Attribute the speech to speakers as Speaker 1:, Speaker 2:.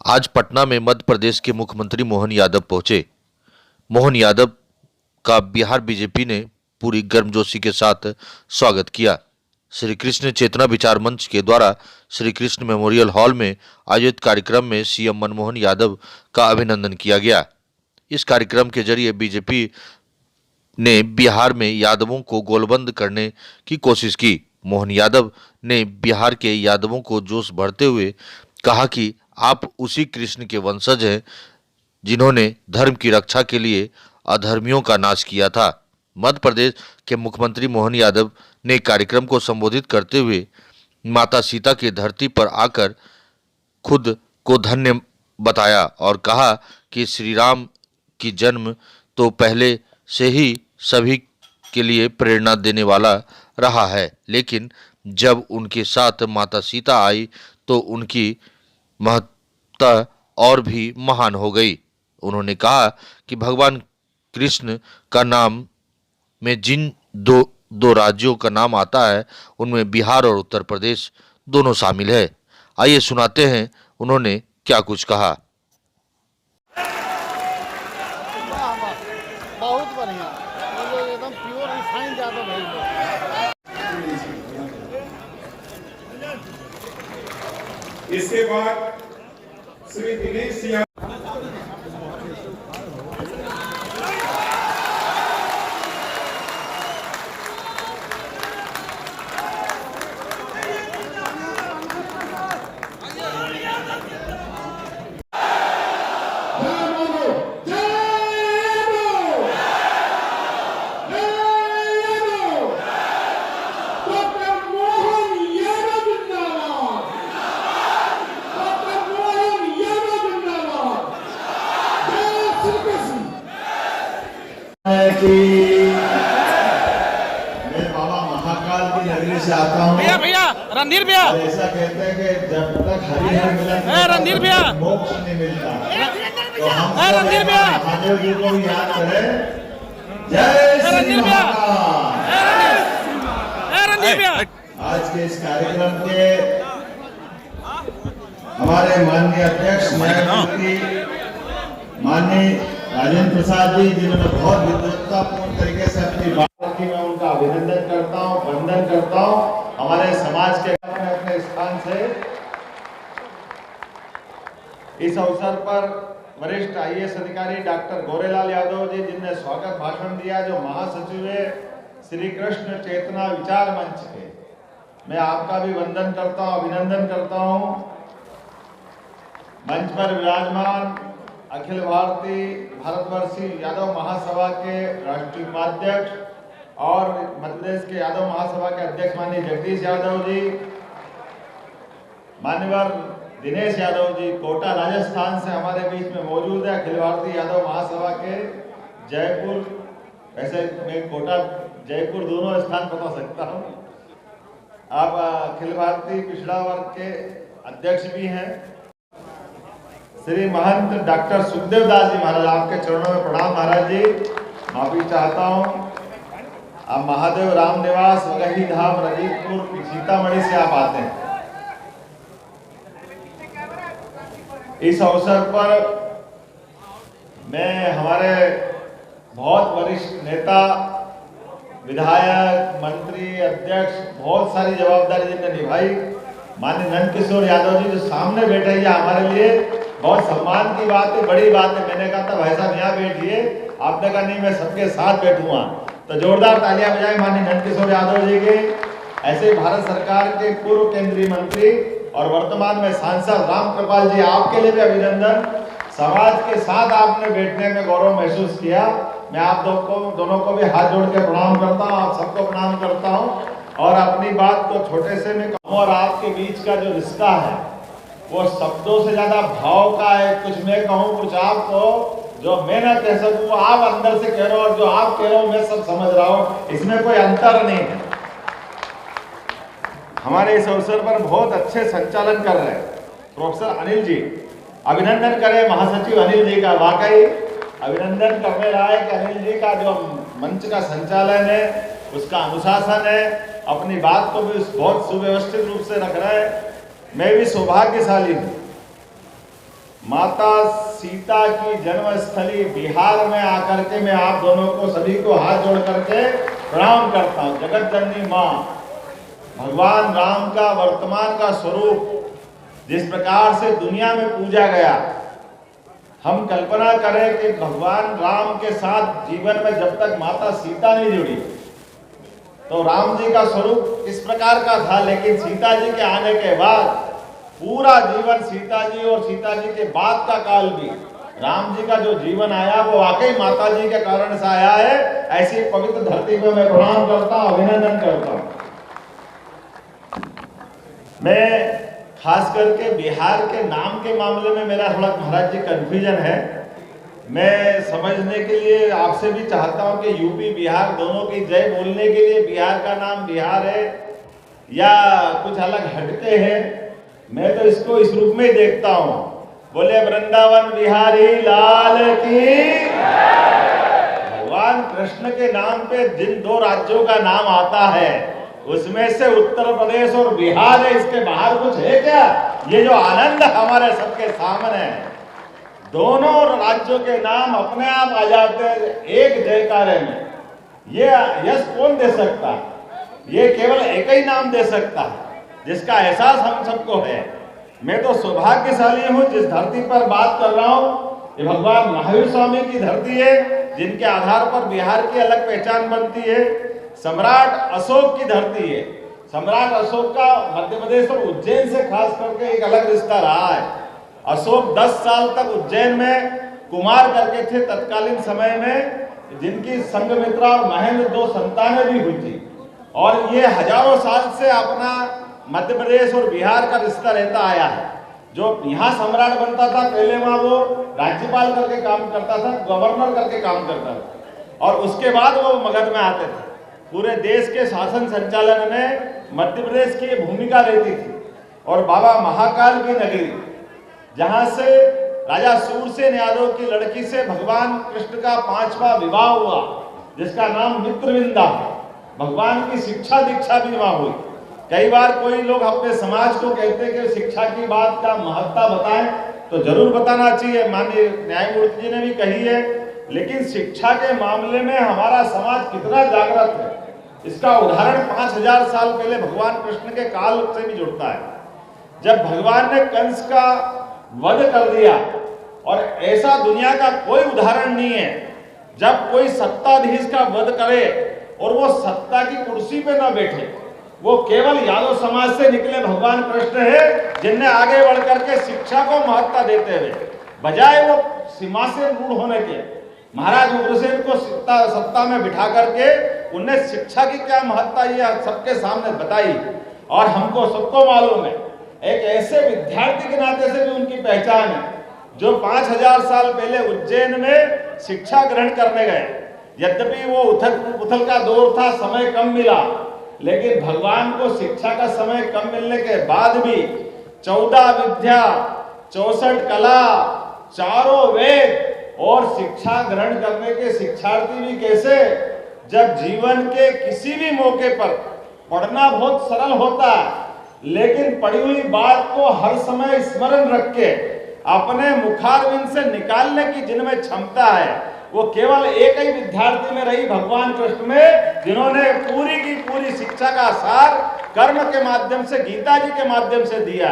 Speaker 1: आज पटना में मध्य प्रदेश के मुख्यमंत्री मोहन यादव पहुंचे। मोहन यादव का बिहार बीजेपी ने पूरी गर्मजोशी के साथ स्वागत किया। श्री कृष्ण चेतना विचार मंच के द्वारा श्री कृष्ण मेमोरियल हॉल में आयोजित कार्यक्रम में सीएम मनमोहन यादव का अभिनंदन किया गया। इस कार्यक्रम के जरिए बीजेपी ने बिहार में यादवों को गोलबंद करने की कोशिश की। मोहन यादव ने बिहार के यादवों को जोश भरते हुए कहा कि आप उसी कृष्ण के वंशज हैं जिन्होंने धर्म की रक्षा के लिए अधर्मियों का नाश किया था। मध्य प्रदेश के मुख्यमंत्री मोहन यादव ने कार्यक्रम को संबोधित करते हुए माता सीता की धरती पर आकर खुद को धन्य बताया और कहा कि श्री राम की जन्म तो पहले से ही सभी के लिए प्रेरणा देने वाला रहा है, लेकिन जब उनके साथ माता सीता आई तो उनकी महत्ता और भी महान हो गई। उन्होंने कहा कि भगवान कृष्ण का नाम में जिन दो राज्यों का नाम आता है उनमें बिहार और उत्तर प्रदेश दोनों शामिल है। आइए सुनाते हैं उन्होंने क्या कुछ कहा।
Speaker 2: बहुत बढ़िया, एकदम प्योर रिफाइंड यादव है।
Speaker 3: इसके बाद श्री दिनेश यादव
Speaker 4: कि मैं बाबा महाकाल की नगरी से आता हूँ।
Speaker 5: भैया रणधीर भैया
Speaker 4: और ऐसा कहते हैं कि जब तक हरिहर मिलन
Speaker 5: रणधीर भैया
Speaker 4: मोक्ष नहीं मिलता, तो हम
Speaker 5: रणधीर भैया
Speaker 4: महादेव जी को भी याद करें। जय श्री
Speaker 5: रणधीर भैया
Speaker 4: महाकाल।
Speaker 5: रणधीर भैया
Speaker 4: आज के इस कार्यक्रम के हमारे माननीय अध्यक्ष न्यायमूर्ति माननीय राजेंद्र प्रसाद जी, जिन्होंने बहुत विद्वत्तापूर्ण तरीके से अपनी बात रखी, मैं उनका अभिनंदन करता हूं, वंदन करता हूं। हमारे समाज के अपने स्थान से इस अवसर पर वरिष्ठ आईएएस अधिकारी डॉक्टर गोरेलाल यादव जी, जिनने स्वागत भाषण दिया, जो महासचिव है श्री कृष्ण चेतना विचार मंच के, मैं आपका भी वंदन करता हूं, अभिनंदन करता हूं। मंच पर विराजमान अखिल भारतीय भारतवर्षीय यादव महासभा के राष्ट्रीय उपाध्यक्ष और मध्य प्रदेश के यादव महासभा के अध्यक्ष माननीय जगदीश यादव जी, मान्यवर दिनेश यादव जी कोटा राजस्थान से हमारे बीच में मौजूद है। अखिल भारतीय यादव महासभा के जयपुर, वैसे मैं कोटा जयपुर दोनों स्थान बता सकता हूँ। आप अखिल भारतीय पिछड़ा वर्ग के अध्यक्ष भी हैं। श्री महंत डॉक्टर सुखदेव दास जी महाराज, आपके चरणों में प्रणाम महाराज जी, माफी चाहता हूँ। आप महादेव राम निवास वगही धाम रजीतपुर सीतामढ़ी से आप आते हैं। इस अवसर पर मैं हमारे बहुत वरिष्ठ नेता, विधायक, मंत्री, अध्यक्ष, बहुत सारी जवाबदारी जिन्होंने निभाई, माननीय नंद किशोर यादव जी जो सामने बैठे हैं, हमारे लिए बहुत सम्मान की बात है, बड़ी बात है। मैंने कहा था भाई साहब यहाँ बैठिए, आपने कहा नहीं मैं सबके साथ बैठूंगा, तो जोरदार तालियां बजाएं माननीय नंद किशोर यादव जी के। ऐसे भारत सरकार के पूर्व केंद्रीय मंत्री और वर्तमान में सांसद राम कृपाल जी, आपके लिए भी अभिनंदन। समाज के साथ आपने बैठने में गौरव महसूस किया। मैं आप दोनों को भी हाथ जोड़ के प्रणाम करता हूँ, आप सबको प्रणाम करता हूँ। और अपनी बात को छोटे से में कहूँ, और आपके बीच का जो रिश्ता है वो शब्दों से ज्यादा भाव का है। कुछ मैं कहूँ, कुछ आप कहो, जो मैं ना कह सकूँ वो आप अंदर से कह रहे हो, और जो आप कह रहे हो मैं सब समझ रहा हूँ, इसमें कोई अंतर नहीं है। हमारे इस अवसर पर बहुत अच्छे संचालन कर रहे हैं प्रोफेसर अनिल जी, अभिनंदन करें महासचिव अनिल जी का। वाकई अभिनंदन करने लायक अनिल जी का जो मंच का संचालन है, उसका अनुशासन है, अपनी बात को भी बहुत सुव्यवस्थित रूप से रख रहा है। मैं भी सौभाग्यशाली हूँ माता सीता की जन्मस्थली बिहार में आकर के मैं आप दोनों को सभी को हाथ जोड़ करके प्रणाम करता हूँ। जगत जननी माँ, भगवान राम का वर्तमान का स्वरूप जिस प्रकार से दुनिया में पूजा गया, हम कल्पना करें कि भगवान राम के साथ जीवन में जब तक माता सीता नहीं जुड़ी तो राम जी का स्वरूप इस प्रकार का था, लेकिन सीता जी के आने के बाद पूरा जीवन सीता जी और सीता जी के बाद का काल भी राम जी का जो जीवन आया वो वाकई माता जी के कारण से आया है। ऐसी पवित्र धरती पे मैं प्रणाम करता हूं, अभिनंदन करता हूं। मैं खास करके बिहार के नाम के मामले में मेरा थोड़ा महाराज जी कंफ्यूजन है। मैं समझने के लिए आपसे भी चाहता हूं कि यूपी बिहार दोनों की जय बोलने के लिए बिहार का नाम बिहार है या कुछ अलग हटके है। मैं तो इसको इस रूप में देखता हूं, बोले वृंदावन बिहारी लाल की। भगवान कृष्ण के नाम पे जिन दो राज्यों का नाम आता है उसमें से उत्तर प्रदेश और बिहार है, इसके बाहर कुछ है क्या? ये जो आनंद हमारे सबके सामने है, दोनों राज्यों के नाम अपने आप आ जाते हैं एक जयकारे में। ये यश कौन दे सकता है? ये केवल एक ही नाम दे सकता है जिसका एहसास हम सबको है। मैं तो सौभाग्यशाली हूँ जिस धरती पर बात कर रहा हूँ, ये भगवान महावीर स्वामी की धरती है, जिनके आधार पर बिहार की अलग पहचान बनती है। सम्राट अशोक की धरती है। सम्राट अशोक का मध्य प्रदेश और उज्जैन से खास करके एक अलग रिश्ता रहा है। अशोक 10 साल तक उज्जैन में कुमार करके थे तत्कालीन समय में, जिनकी संघमित्रा और महेंद्र 2 संतानें भी हुई थी। और ये हजारों साल से अपना मध्य प्रदेश और बिहार का रिश्ता रहता आया है। जो यहाँ सम्राट बनता था पहले वहाँ वो राज्यपाल करके काम करता था, गवर्नर करके काम करता था, और उसके बाद वो मगध में आते थे। पूरे देश के शासन संचालन में मध्य प्रदेश की भूमिका रहती थी। और बाबा महाकाल की नगरी, जहाँ से राजा सूरसेन यादव की लड़की से भगवान कृष्ण का 5वां विवाह हुआ, जिसका नाम मित्रविंदा है। भगवान की शिक्षा दीक्षा भी वहाँ हुई। कई बार कोई लोग अपने समाज को कहते हैं कि शिक्षा की बात का महत्ता बताएं, तो जरूर बताना चाहिए, माननीय न्यायमूर्ति जी ने भी कही है। लेकिन शिक्षा के मामले में हमारा समाज कितना जागृत है, इसका उदाहरण 5000 साल पहले भगवान कृष्ण के काल से भी जुड़ता है। जब भगवान ने कंस का वध कर दिया, और ऐसा दुनिया का कोई उदाहरण नहीं है जब कोई सत्ताधीश का वध करे और वो सत्ता की कुर्सी पे ना बैठे, वो केवल यादव समाज से निकले भगवान कृष्ण है, जिनने आगे बढ़ करके शिक्षा को महत्ता देते हुए, बजाय वो सिंहासन रूढ़ होने के, महाराज उग्रसेन को सत्ता में बिठा करके उनने शिक्षा की क्या महत्ता ये सबके सामने बताई। और हमको सबको मालूम है, एक ऐसे विद्यार्थी के नाते से भी उनकी पहचान है जो 5000 साल पहले उज्जैन में शिक्षा ग्रहण करने गए। यद्यपि वो उथल का दौर था, समय कम मिला, लेकिन भगवान को शिक्षा का समय कम मिलने के बाद भी 14 विद्या, 64 कला, चारों वेद और शिक्षा ग्रहण करने के शिक्षार्थी भी कैसे, जब जीवन के किसी भी मौके पर पढ़ना बहुत सरल होता है, लेकिन पढ़ी हुई बात को हर समय स्मरण रख के अपने मुखारविंद से निकालने की जिनमें क्षमता है, वो केवल एक ही विद्यार्थी में रही, भगवान कृष्ण में, जिन्होंने पूरी की पूरी शिक्षा का सार कर्म के माध्यम से, गीता जी के माध्यम से दिया।